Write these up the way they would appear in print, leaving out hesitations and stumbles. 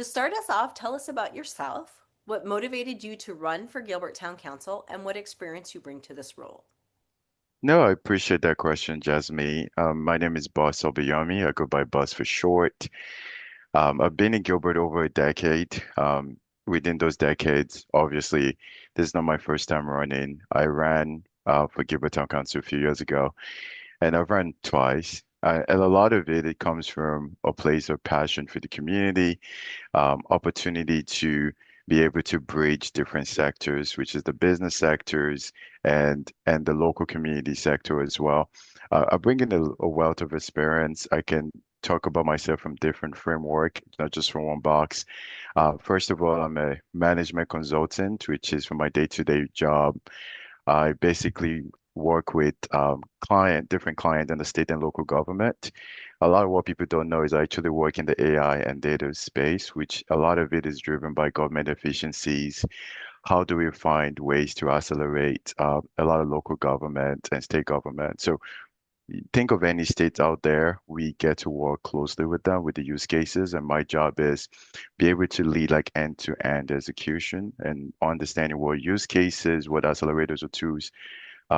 To start us off, tell us about yourself, what motivated you to run for Gilbert Town Council, and what experience you bring to this role. No, I appreciate that question, Jasmine. My name is Boss Obayomi. I go by Boss for short. I've been in Gilbert over a decade. Within those decades, obviously, this is not my first time running. I ran for Gilbert Town Council a few years ago, and I've run twice. And a lot of it comes from a place of passion for the community, opportunity to be able to bridge different sectors, which is the business sectors and the local community sector as well. I bring in a wealth of experience. I can talk about myself from different framework, not just from one box. First of all, I'm a management consultant, which is for my day-to-day job. I basically work with different clients in the state and local government. A lot of what people don't know is I actually work in the AI and data space, which a lot of it is driven by government efficiencies. How do we find ways to accelerate a lot of local government and state government? So think of any states out there, we get to work closely with them with the use cases. And my job is be able to lead like end-to-end execution and understanding what use cases, what accelerators or tools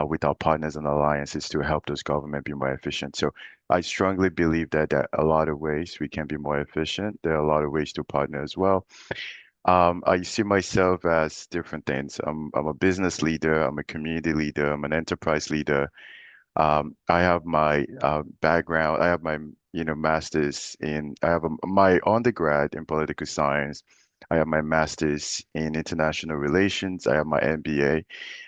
with our partners and alliances to help those government be more efficient. So I strongly believe that there are a lot of ways we can be more efficient. There are a lot of ways to partner as well. I see myself as different things. I'm a business leader, I'm a community leader, I'm an enterprise leader. I have my background. I have my, master's in. I have my undergrad in political science. I have my master's in international relations. I have my MBA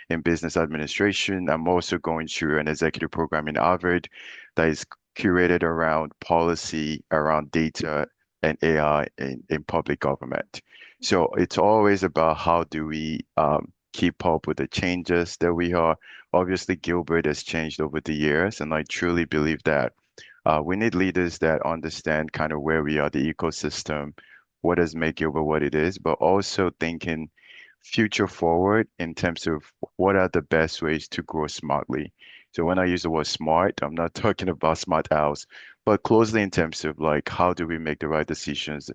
in business administration. I'm also going through an executive program in Harvard that is curated around policy, around data and AI in public government. So it's always about how do we keep up with the changes that we are. Obviously, Gilbert has changed over the years, and I truly believe that we need leaders that understand kind of where we are, the ecosystem, what has made Gilbert what it is, but also thinking future forward in terms of what are the best ways to grow smartly. So when I use the word smart, I'm not talking about smart house, but closely in terms of like how do we make the right decisions?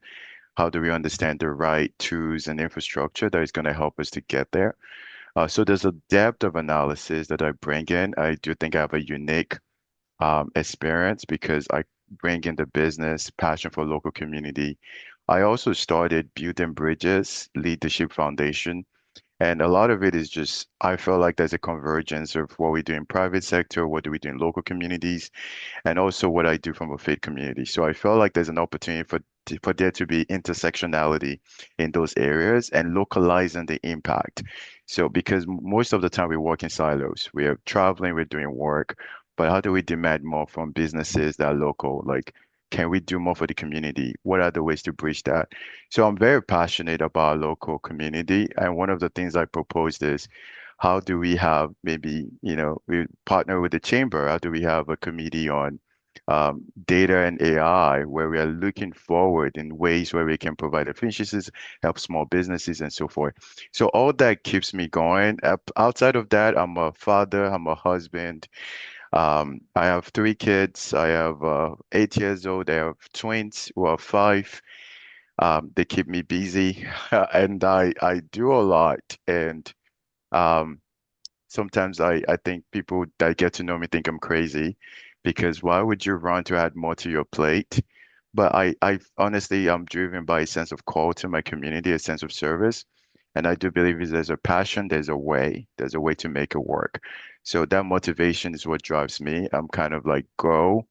How do we understand the right tools and infrastructure that is going to help us to get there? So there's a depth of analysis that I bring in. I do think I have a unique experience because I bring in the business, passion for local community. I also started Building Bridges Leadership Foundation, and a lot of it is just I feel like there's a convergence of what we do in private sector, what do we do in local communities, and also what I do from a faith community. So I feel like there's an opportunity for there to be intersectionality in those areas and localizing the impact. So because most of the time we work in silos, we are traveling, we're doing work, but how do we demand more from businesses that are local? Like, can we do more for the community? What are the ways to bridge that? So I'm very passionate about our local community, and one of the things I proposed is how do we have maybe, we partner with the chamber? How do we have a committee on data and AI where we are looking forward in ways where we can provide efficiencies, help small businesses, and so forth? So all that keeps me going. Outside of that, I'm a father, I'm a husband. I have three kids. I have 8 years old. I have twins who are 5. They keep me busy, and I do a lot. And um, sometimes I think people that get to know me think I'm crazy because why would you run to add more to your plate? But I honestly, I'm driven by a sense of call to my community, a sense of service. And I do believe if there's a passion, there's a way to make it work. So that motivation is what drives me. I'm kind of like go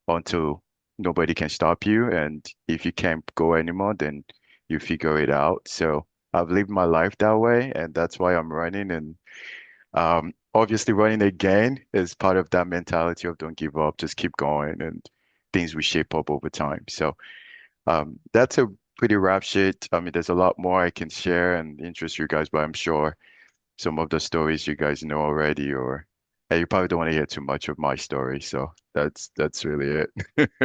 until nobody can stop you. And if you can't go anymore, then you figure it out. So I've lived my life that way, and that's why I'm running. And obviously, running again is part of that mentality of don't give up, just keep going, and things will shape up over time. So that's a pretty rap shit. I mean, there's a lot more I can share and interest you guys, but I'm sure some of the stories you guys know already, or you probably don't want to hear too much of my story. So that's really it.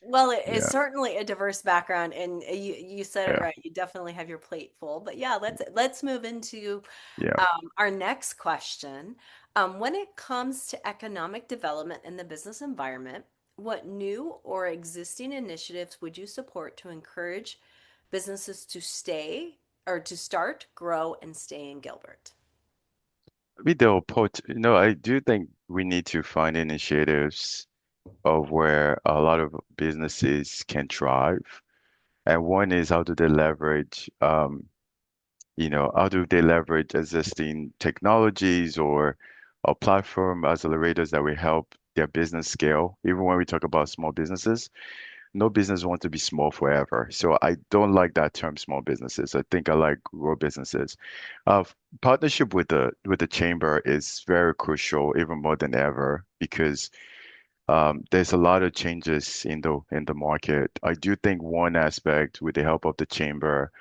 Well, it is Yeah, certainly a diverse background, and you said it yeah, right. You definitely have your plate full. But yeah, let's move into yeah. our next question. When it comes to economic development in the business environment, what new or existing initiatives would you support to encourage businesses to stay or to start, grow, and stay in Gilbert? With the I do think we need to find initiatives of where a lot of businesses can thrive. And one is how do they leverage, how do they leverage existing technologies or platform accelerators that will help their business scale? Even when we talk about small businesses, no business wants to be small forever. So I don't like that term small businesses. I think I like grow businesses. Uh, Partnership with the chamber is very crucial, even more than ever, because there's a lot of changes in the market. I do think one aspect with the help of the chamber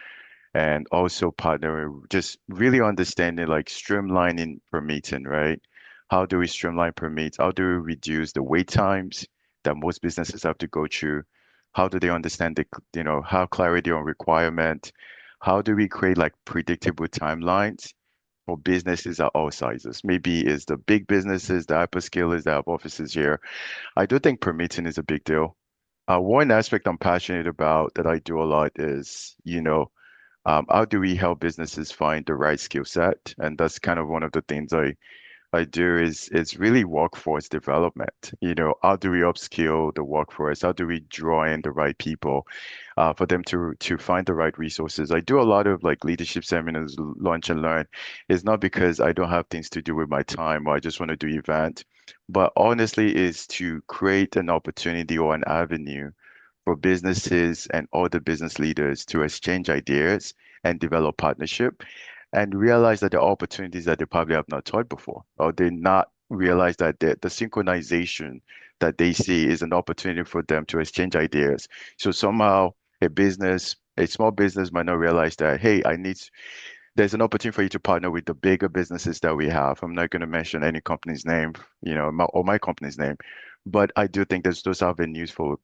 and also partnering, just really understanding like streamlining permitting, right? How do we streamline permits? How do we reduce the wait times that most businesses have to go through? How do they understand how clarity on requirement? How do we create like predictable timelines for businesses at all sizes? Maybe it's the big businesses, the hyperscalers that have offices here. I do think permitting is a big deal. One aspect I'm passionate about that I do a lot is, how do we help businesses find the right skill set? And that's kind of one of the things I do is really workforce development. How do we upskill the workforce? How do we draw in the right people for them to find the right resources? I do a lot of like leadership seminars, lunch and learn. It's not because I don't have things to do with my time or I just want to do event, but honestly is to create an opportunity or an avenue for businesses and other business leaders to exchange ideas and develop partnership and realize that there are opportunities that they probably have not thought before, or they not realize that the synchronization that they see is an opportunity for them to exchange ideas. So somehow a small business might not realize that, hey, there's an opportunity for you to partner with the bigger businesses that we have. I'm not going to mention any company's name, or my company's name, but I do think there's those avenues for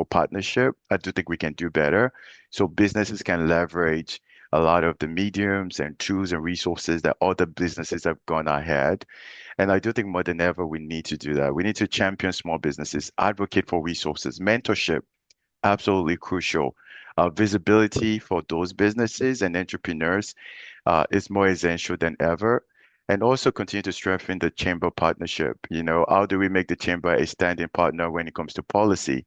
partnership. I do think we can do better. So businesses can leverage a lot of the mediums and tools and resources that other businesses have gone ahead. And I do think more than ever, we need to do that. We need to champion small businesses, advocate for resources, mentorship absolutely crucial. Visibility for those businesses and entrepreneurs is more essential than ever. And also continue to strengthen the chamber partnership. How do we make the chamber a standing partner when it comes to policy?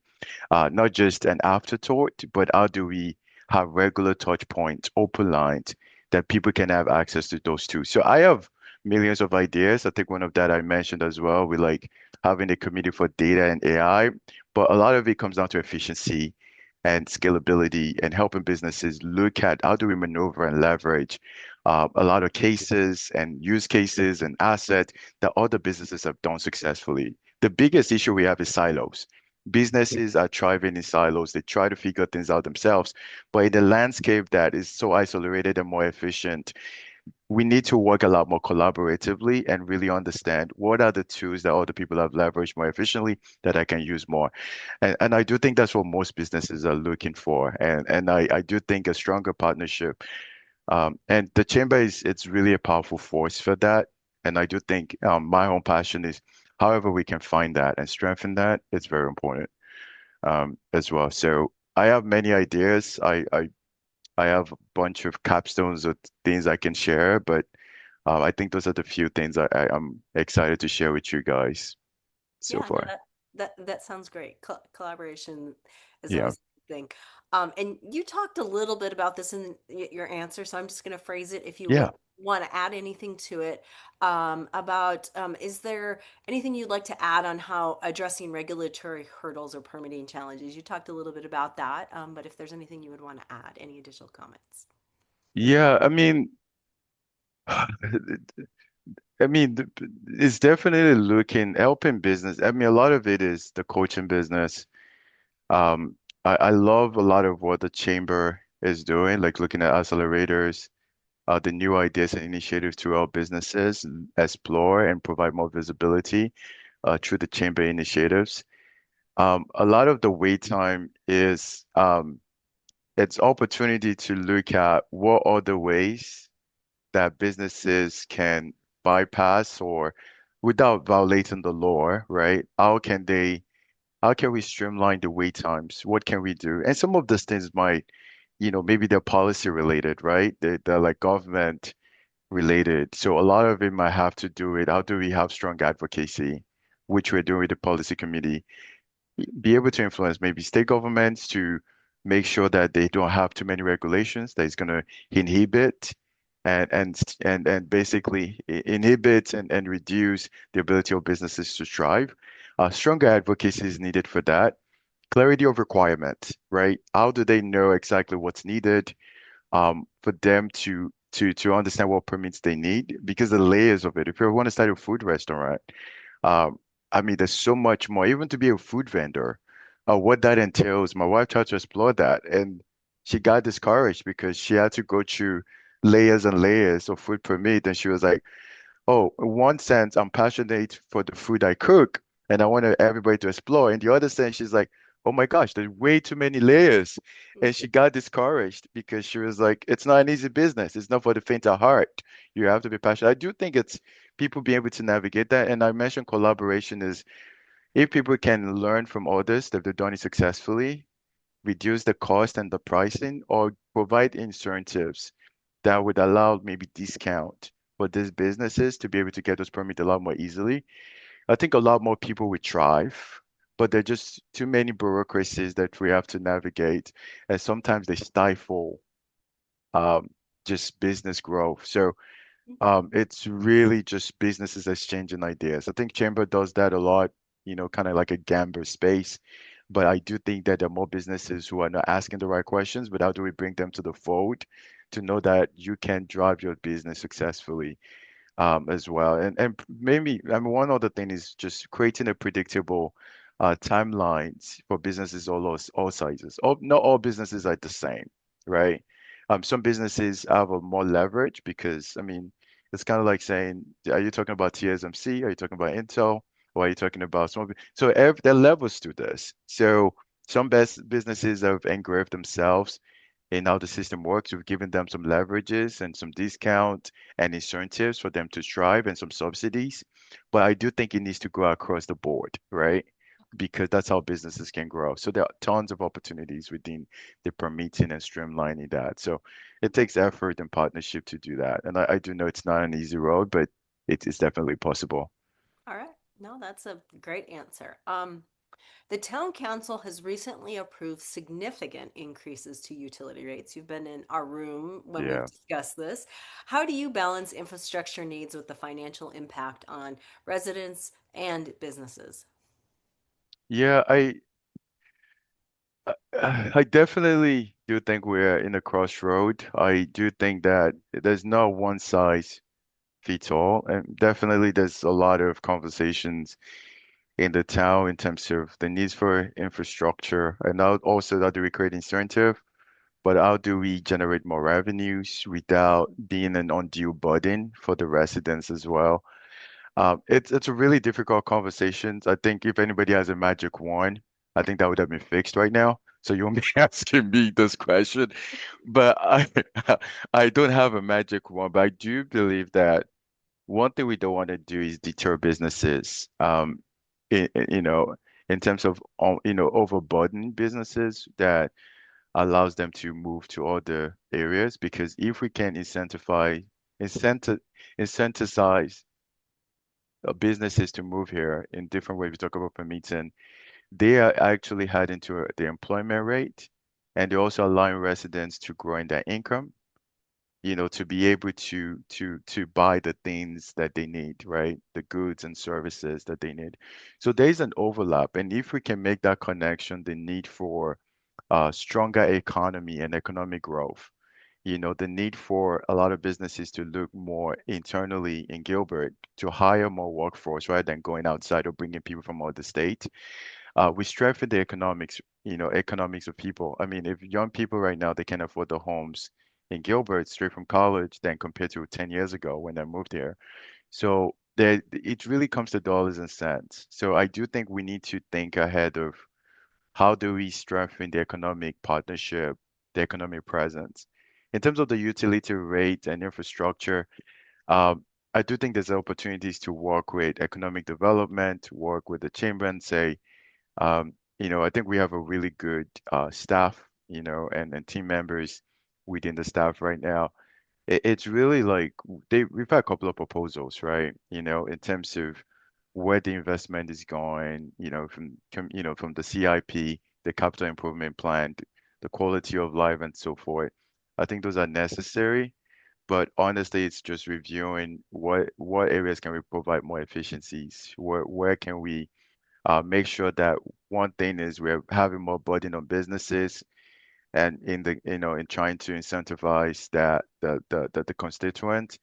Not just an afterthought, but how do we have regular touch points, open lines that people can have access to those too. So I have millions of ideas. I think one of that I mentioned as well. We like having a committee for data and AI, but a lot of it comes down to efficiency and scalability and helping businesses look at how do we maneuver and leverage a lot of cases and use cases and assets that other businesses have done successfully. The biggest issue we have is silos. Businesses are thriving in silos. They try to figure things out themselves. But in the landscape that is so isolated and more efficient, we need to work a lot more collaboratively and really understand what are the tools that other people have leveraged more efficiently that I can use more. And I do think that's what most businesses are looking for. And I do think a stronger partnership. And the chamber it's really a powerful force for that. And I do think my own passion is however we can find that and strengthen that, it's very important as well. So I have many ideas. I have a bunch of capstones of things I can share, but I think those are the few things I'm excited to share with you guys so Yeah, no, far. that sounds great. Collaboration is Yeah. always a good thing. And you talked a little bit about this in your answer, so I'm just going to phrase it if you would Yeah. want to add anything to it. About is there anything you'd like to add on how addressing regulatory hurdles or permitting challenges? You talked a little bit about that, but if there's anything you would want to add, any additional comments? Yeah. I mean, it's definitely helping business. I mean, a lot of it is the coaching business. Um, I love a lot of what the chamber is doing, like looking at accelerators, the new ideas and initiatives to help businesses explore and provide more visibility through the chamber initiatives. A lot of the wait time is it's opportunity to look at what other ways that businesses can bypass or without violating the law, right? How can we streamline the wait times? What can we do? And some of these things might maybe they're policy related, right? They're like government related. So a lot of it might have to do with how do we have strong advocacy, which we're doing with the policy committee, be able to influence maybe state governments to make sure that they don't have too many regulations that is going to inhibit and basically inhibit and reduce the ability of businesses to thrive. Stronger advocacy is needed for that. Clarity of requirement, right? How do they know exactly what's needed? For them to understand what permits they need because the layers of it. If you want to start a food restaurant, um, I mean, there's so much more. Even to be a food vendor, what that entails. My wife tried to explore that, and she got discouraged because she had to go through layers and layers of food permit, and she was like, oh, in one sense, I'm passionate for the food I cook and I want everybody to explore. In the other sense, she's like, oh my gosh, there's way too many layers. And she got discouraged because she was like, it's not an easy business. It's not for the faint of heart. You have to be passionate. I do think it's people being able to navigate that. And I mentioned collaboration is if people can learn from others that they've done it successfully, reduce the cost and the pricing, or provide incentives that would allow maybe discount for these businesses to be able to get those permits a lot more easily. I think a lot more people would thrive, but there are just too many bureaucracies that we have to navigate, and sometimes they stifle um, just business growth. So it's really just businesses exchanging ideas. I think Chamber does that a lot, kind of like a gambler space. But I do think that there are more businesses who are not asking the right questions, but how do we bring them to the fold to know that you can drive your business successfully? As well. And maybe I mean one other thing is just creating a predictable timelines for businesses all sizes. Not all businesses are the same, right? Some businesses have a more leverage because I mean it's kind of like saying, are you talking about TSMC? Are you talking about Intel? Or are you talking about so there are levels to this. So some best businesses have engraved themselves in how the system works. We've given them some leverages and some discount and incentives for them to strive and some subsidies. But I do think it needs to go across the board, right? Because that's how businesses can grow. So there are tons of opportunities within the permitting and streamlining that. So it takes effort and partnership to do that. And I do know it's not an easy road, but it is definitely possible. All right. No, that's a great answer. The town council has recently approved significant increases to utility rates. You've been in our room when we've Yeah. discussed this. How do you balance infrastructure needs with the financial impact on residents and businesses? Yeah, I definitely do think we're in a crossroad. I do think that there's no one size fits all, and definitely there's a lot of conversations in the town in terms of the needs for infrastructure, and now also how do we create incentive, but how do we generate more revenues without being an undue burden for the residents as well? It's a really difficult conversation. I think if anybody has a magic wand, I think that would have been fixed right now. So you won't be asking me this question, but I I don't have a magic wand, but I do believe that one thing we don't want to do is deter businesses. You know, in terms of overburden businesses that allows them to move to other areas because if we can incentive, incentivize businesses to move here in different ways. We talk about permitting. They are actually adding to the employment rate, and they're also allowing residents to grow in their income, to be able to buy the things that they need, right? The goods and services that they need. So there's an overlap, and if we can make that connection, the need for stronger economy and economic growth. The need for a lot of businesses to look more internally in Gilbert to hire more workforce rather than going outside or bringing people from other states. We strengthen the economics of people. I mean, if young people right now, they can afford the homes in Gilbert straight from college than compared to 10 years ago when I moved here. So it really comes to dollars and cents. So I do think we need to think ahead of how do we strengthen the economic partnership, the economic presence. In terms of the utility rate and infrastructure, um, I do think there's opportunities to work with economic development, work with the chamber and say, I think we have a really good staff and team members within the staff right now. It's really like we've had a couple of proposals, right? In terms of where the investment is going, from the CIP, the capital improvement plan, the quality of life and so forth. I think those are necessary, but honestly, it's just reviewing what areas can we provide more efficiencies? Where can we make sure that one thing is we're having more burden on businesses and in trying to incentivize the constituent,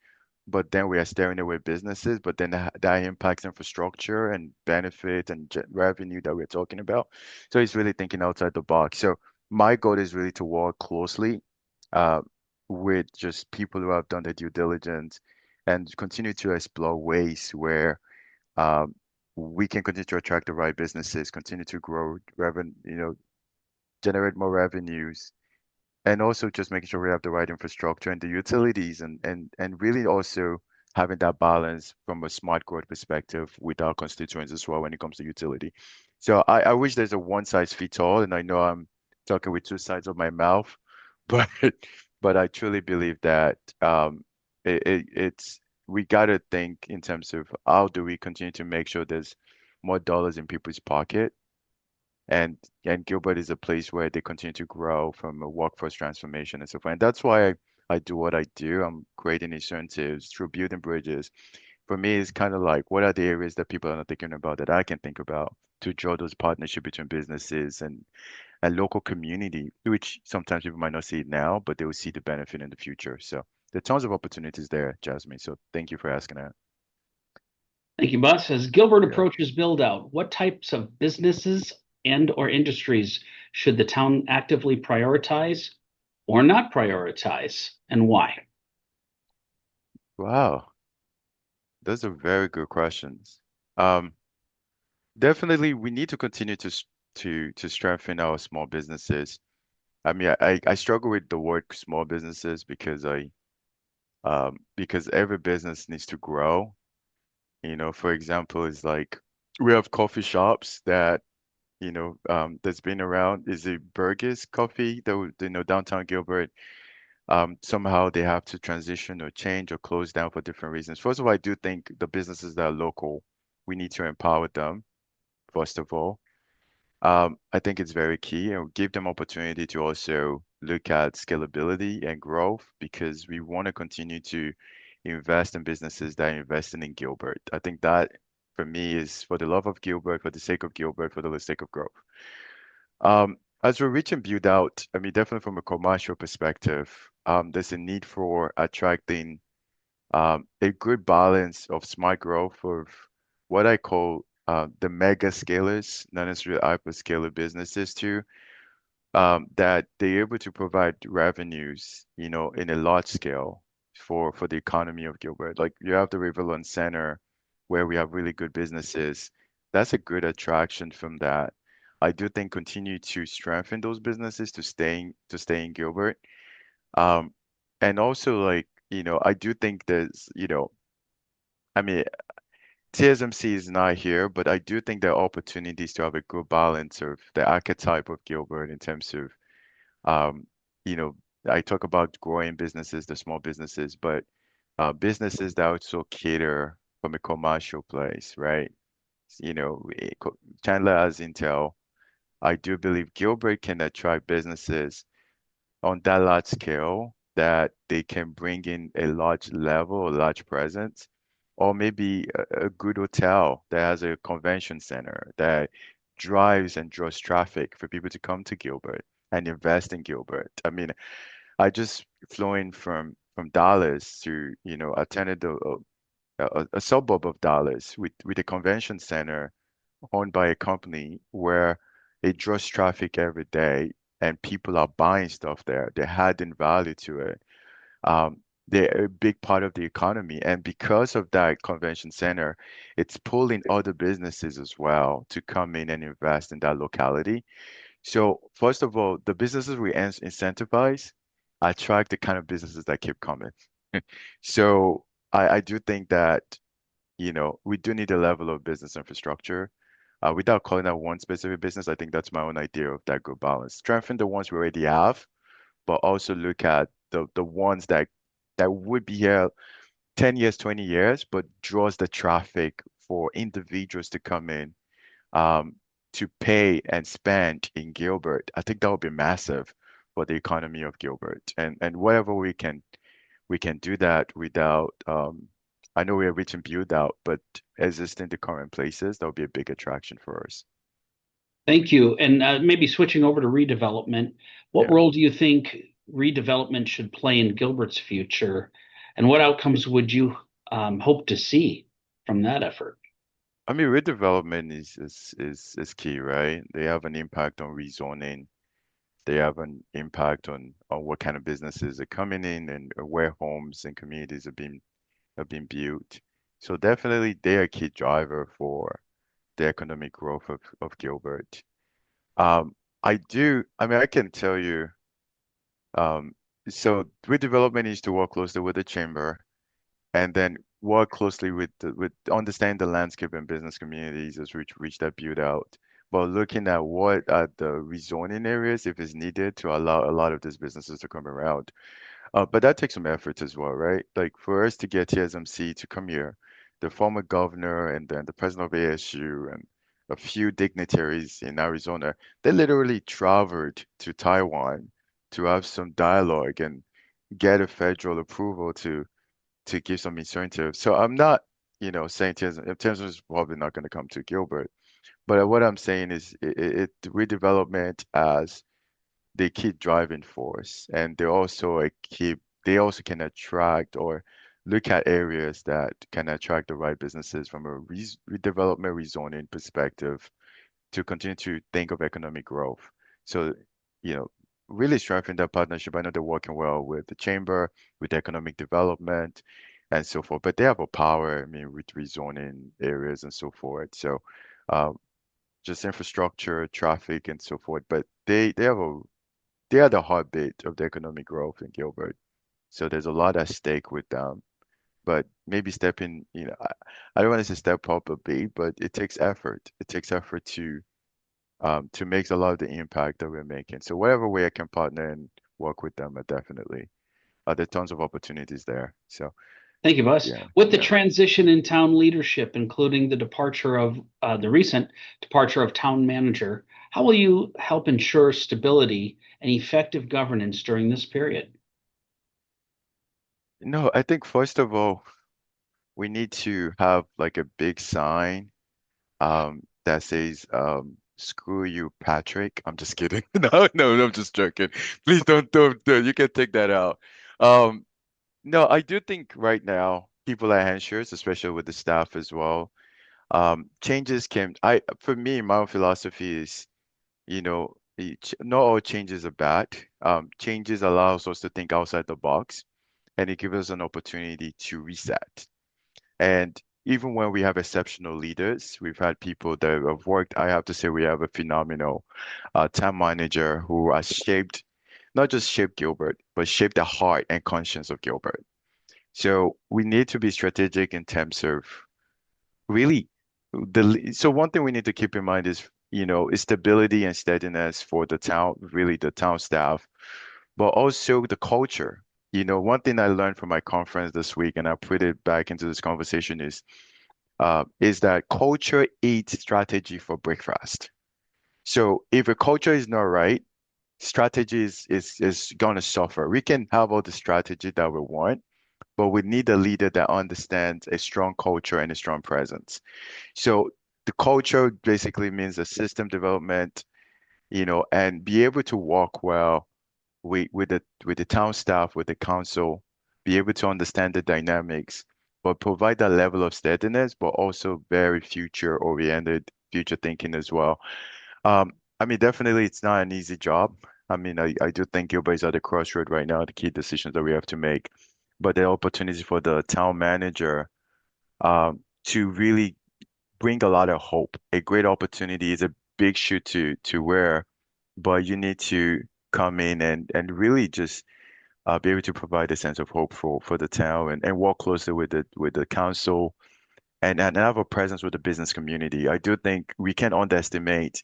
but then we are steering away businesses, but then that impacts infrastructure and benefit and revenue that we're talking about. So it's really thinking outside the box. So my goal is really to work closely uh, with just people who have done the due diligence and continue to explore ways where um, we can continue to attract the right businesses, continue to grow revenue, generate more revenues, and also just making sure we have the right infrastructure and the utilities and really also having that balance from a smart growth perspective with our constituents as well when it comes to utility. So I wish there's a one size fits all, and I know I'm talking with two sides of my mouth, but but I truly believe that it's we gotta think in terms of how do we continue to make sure there's more dollars in people's pocket and Gilbert is a place where they continue to grow from a workforce transformation and so forth. And that's why I do what I do. I'm creating incentives through building bridges. For me, it's kind of like what are the areas that people are not thinking about that I can think about to draw those partnership between businesses and local community, which sometimes people might not see it now, but they will see the benefit in the future. So there are tons of opportunities there, Jasmine. So thank you for asking that. Thank you, Bus. As Gilbert Yeah. approaches build out, what types of businesses and or industries should the town actively prioritize or not prioritize, and why? Wow. Those are very good questions. Um, Definitely, we need to continue to strengthen our small businesses. I mean, I struggle with the word small businesses because every business needs to grow. For example, it's like we have coffee shops that that's been around. Is it Burgess Coffee that downtown Gilbert? Somehow they have to transition or change or close down for different reasons. First of all, I do think the businesses that are local, we need to empower them, first of all. I think it's very key and give them opportunity to also look at scalability and growth because we want to continue to invest in businesses that are investing in Gilbert. I think that for me is for the love of Gilbert, for the sake of Gilbert, for the sake of growth. As we reach and build out, I mean, definitely from a commercial perspective, there's a need for attracting a good balance of smart growth of what I call the mega scalers, not necessarily hyperscaler businesses too, that they're able to provide revenues, in a large scale for the economy of Gilbert. Like you have the Redevelopment Center where we have really good businesses. That's a good attraction from that. I do think continue to strengthen those businesses to stay in Gilbert. Um, and also like, I do think there's, I mean, TSMC is not here, but I do think there are opportunities to have a good balance of the archetype of Gilbert in terms of, um, you know, I talk about growing businesses, the small businesses, but businesses that also cater from a commercial place, right? Chandler has Intel. I do believe Gilbert can attract businesses on that large scale that they can bring in a large level, a large presence, or maybe a good hotel that has a convention center that drives and draws traffic for people to come to Gilbert and invest in Gilbert. I mean, I just flew in from Dallas to, attended a suburb of Dallas with a convention center owned by a company where it draws traffic every day and people are buying stuff there. They're adding value to it. Um, they're a big part of the economy. And because of that convention center, it's pulling other businesses as well to come in and invest in that locality. So, first of all, the businesses we incentivize attract the kind of businesses that keep coming. So, I do think that we do need a level of business infrastructure. without calling out one specific business, I think that's my own idea of that good balance. Strengthen the ones we already have, but also look at the ones that would be here 10 years, 20 years, but draws the traffic for individuals to come in um, to pay and spend in Gilbert. I think that would be massive for the economy of Gilbert. And whatever we can do that without I know we're reaching build out, but existing the current places, that would be a big attraction for us. Thank you. And maybe switching over to redevelopment, what Yeah. role do you think redevelopment should play in Gilbert's future? And what outcomes would you hope to see from that effort? I mean, redevelopment is key, right? They have an impact on rezoning. They have an impact on what kind of businesses are coming in and where homes and communities are being built. So definitely they are a key driver for the economic growth of Gilbert. Um, I mean, I can tell you, um, so redevelopment needs to work closely with the chamber and then work closely with understand the landscape and business communities as we reach that build out. But looking at what are the rezoning areas if it's needed to allow a lot of these businesses to come around. But that takes some effort as well, right? Like for us to get TSMC to come here, the former governor and then the president of ASU and a few dignitaries in Arizona, they literally traveled to Taiwan to have some dialogue and get a federal approval to give some incentives. So I'm not, saying TSMC is probably not going to come to Gilbert, but what I'm saying is redevelopment as they keep driving force and they also can attract or look at areas that can attract the right businesses from a redevelopment rezoning perspective to continue to think of economic growth. So, you know, really strengthen that partnership. I know they're working well with the chamber, with economic development and so forth, but they have a power, I mean, with rezoning areas and so forth. So, uh, just infrastructure, traffic, and so forth. But they are the heartbeat of the economic growth in Gilbert. So there's a lot at stake with them. But maybe stepping, I don't want to say step up a bit, but it takes effort. It takes effort to make a lot of the impact that we're making. So whatever way I can partner and work with them, I definitely. There are tons of opportunities there. So Thank you, Bus. yeah, With the yeah. transition in town leadership, including the recent departure of town manager, how will you help ensure stability and effective governance during this period? No, I think first of all, we need to have like a big sign that says screw you, Patrick. I'm just kidding. No, no, I'm just joking. Please don't you can take that out. Um no, I do think right now people are anxious, especially with the staff as well. Changes can for me, my own philosophy is, not all changes are bad. Changes allows us to think outside the box and it gives us an opportunity to reset. And even when we have exceptional leaders, we've had people that have worked. I have to say, we have a phenomenal time manager who has shaped, not just shaped Gilbert, but shaped the heart and conscience of Gilbert. So we need to be strategic in terms of really so one thing we need to keep in mind is, is stability and steadiness for the town, really the town staff, but also the culture. One thing I learned from my conference this week, and I put it back into this conversation is that culture eats strategy for breakfast. So if a culture is not right, strategy is gonna suffer. We can have all the strategy that we want, but we need a leader that understands a strong culture and a strong presence. So the culture basically means the system development, and be able to work well with the town staff, with the council, be able to understand the dynamics, but provide that level of steadiness, but also very future oriented, future thinking as well. I mean, definitely it's not an easy job. I mean, I do think Gilbert is at the crossroad right now, the key decisions that we have to make. But the opportunity for the town manager to really bring a lot of hope. A great opportunity is a big shoe to wear, but you need to come in and really just be able to provide a sense of hope for the town and work closely with the council and have a presence with the business community. I do think we can underestimate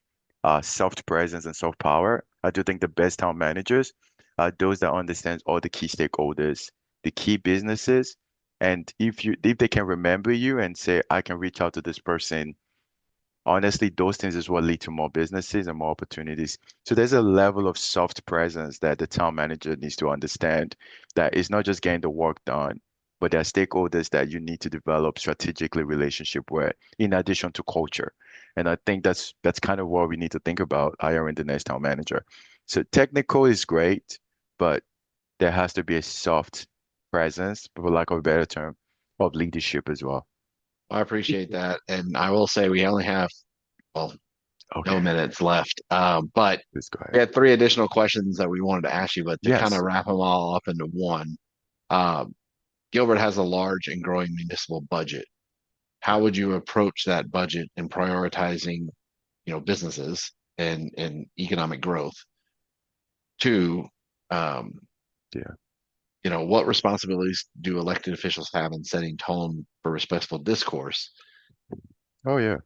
soft presence and soft power. I do think the best town managers are those that understand all the key stakeholders, the key businesses, and if they can remember you and say, I can reach out to this person. Honestly, those things is what lead to more businesses and more opportunities. So there's a level of soft presence that the town manager needs to understand that it's not just getting the work done, but there are stakeholders that you need to develop strategically relationship with, in addition to culture. And I think that's kind of what we need to think about hiring the next town manager. So technical is great, but there has to be a soft presence, for lack of a better term, of leadership as well. I appreciate that. And I will say we only have, well, no Okay, minutes left. But please go we ahead. had three additional questions that we wanted to ask you, but to kind of Yes. wrap them all up into one, um, Gilbert has a large and growing municipal budget. How would you approach that budget in prioritizing, businesses and economic growth? Two, um, Yeah. what responsibilities do elected officials have in setting tone for respectful discourse? Oh yeah.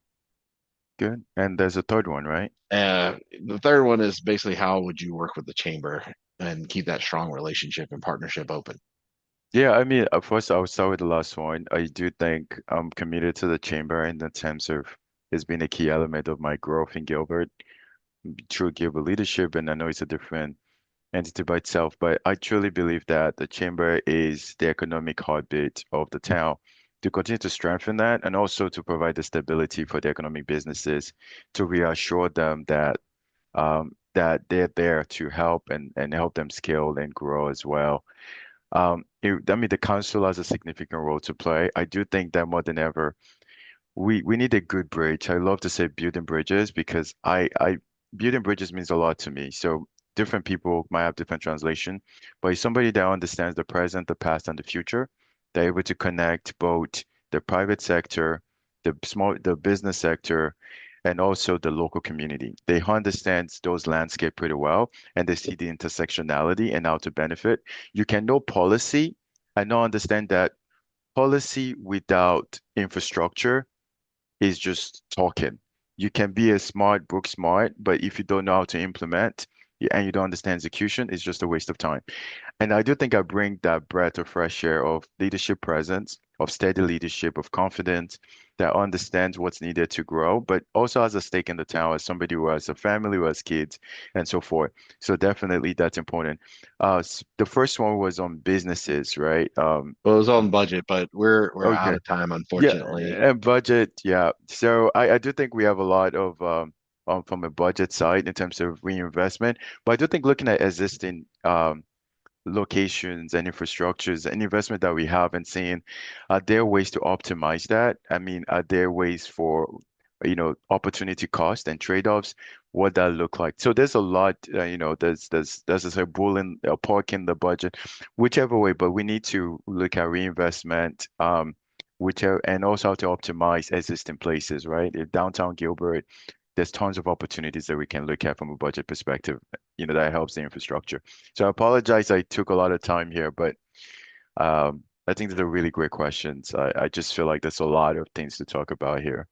Good. And there's a third one, right? The third one is basically how would you work with the chamber and keep that strong relationship and partnership open? Yeah, I mean, first I'll start with the last one. I do think I'm committed to the chamber in the terms of it's been a key element of my growth in Gilbert through Gilbert leadership, and I know it's a different entity by itself, but I truly believe that the chamber is the economic heartbeat of the town. To continue to strengthen that and also to provide the stability for the economic businesses, to reassure them that they're there to help and help them scale and grow as well. I mean, the council has a significant role to play. I do think that more than ever, we need a good bridge. I love to say building bridges because I building bridges means a lot to me. So different people might have different translation, but it's somebody that understands the present, the past, and the future. They're able to connect both the private sector, the business sector, and also the local community. They understand those landscape pretty well, and they see the intersectionality and how to benefit. You can know policy and not understand that policy without infrastructure is just talking. You can be a smart, book smart, but if you don't know how to implement and you don't understand execution, it's just a waste of time. And I do think I bring that breath of fresh air of leadership presence, of steady leadership, of confidence that understands what's needed to grow, but also has a stake in the town as somebody who has a family, who has kids, and so forth. So definitely that's important. The first one was on businesses, right? Well, it was on budget, but we're out Okay. of time, Yeah, unfortunately. and budget, yeah. So I do think we have a lot of from a budget side in terms of reinvestment, but I do think looking at existing locations and infrastructures and investment that we have and seeing are there ways to optimize that? I mean, are there ways for, opportunity cost and trade-offs? What that look like? So there's a lot, there's a bull in a pork in the budget, whichever way, but we need to look at reinvestment, whichever, and also how to optimize existing places, right? In downtown Gilbert, there's tons of opportunities that we can look at from a budget perspective, that helps the infrastructure. So I apologize I took a lot of time here, but I think they're really great questions. I just feel like there's a lot of things to talk about here.